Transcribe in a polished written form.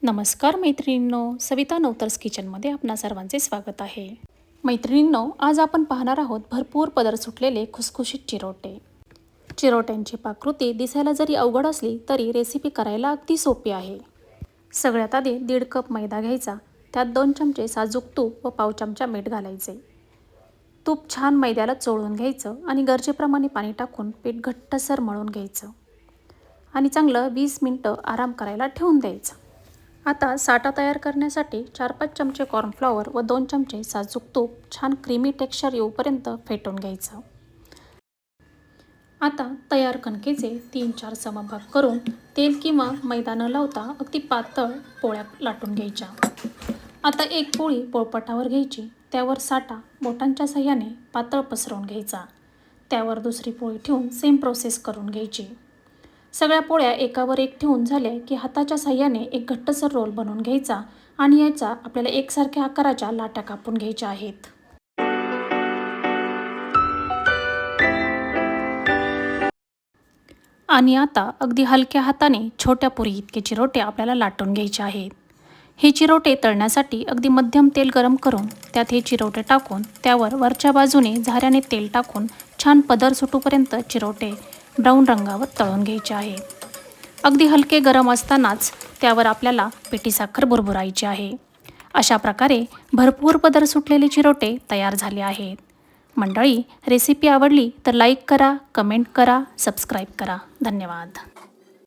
नमस्कार मैत्रिणींनो, सविता नवतर्स किचनमध्ये आपणा सर्वांचे स्वागत आहे। मैत्रिणींनो, आज आपण पाहणार आहोत भरपूर पदर सुटलेले खुसखुशीत चिरोटे। चिरोट्यांची पाककृती दिसायला जरी अवघड असली तरी रेसिपी करायला अगदी सोपी आहे। सगळ्यात आधी 1.5 कप मैदा घ्यायचा, त्यात 2 चमचे साजूक तूप व पाव चमचा मीठ घालायचे। तूप छान मैद्याला चोळून घ्यायचं आणि गरजेप्रमाणे पाणी टाकून पीठ घट्टसर मळून घ्यायचं आणि चांगलं 20 मिनिटं आराम करायला ठेवून द्यायचं। आता साठा तयार करण्यासाठी 4-5 चमचे कॉर्नफ्लॉवर व 2 चमचे साजूक तूप छान क्रीमी टेक्स्चर येऊपर्यंत फेटून घ्यायचं। आता तयार कणकेचे 3-4 समभाग करून तेल किंवा मैदा न लावता अगदी पातळ पोळ्या लाटून घ्यायच्या। आता एक पोळी पोळपाटावर घ्यायची, त्यावर साठा बोटांच्या साहाय्याने पातळ पसरवून घ्यायचा। त्यावर दुसरी पोळी ठेवून सेम प्रोसेस करून घ्यायची। सगळ्या पोळ्या एकावर एक ठेवून झाल्या की हाताच्या साहाय्याने एक घट्टसर रोल बनवून घ्यायचा आणि याचा आपल्याला एकसारख्या आकाराच्या लाट्या कापून घ्यायच्या आहेत। आणि आता अगदी हलक्या हाताने छोट्या पुरी इतके चिरोटे आपल्याला लाटून घ्यायचे आहेत। हे चिरोटे तळण्यासाठी अगदी मध्यम तेल गरम करून त्यात हे चिरोटे टाकून त्यावर वरच्या बाजूने झाऱ्याने तेल टाकून छान पदर सुटूपर्यंत चिरोटे ब्राऊन रंगावर तळून घ्यायचे आहे। अगदी हलके गरम असतानाच त्यावर आपल्याला पिठी साखर भुरभुरायची आहे। अशा प्रकारे भरपूर पदर सुटलेले चिरोटे तयार झाले आहेत। मंडळी, रेसिपी आवडली तर लाईक करा, कमेंट करा, सबस्क्राईब करा। धन्यवाद।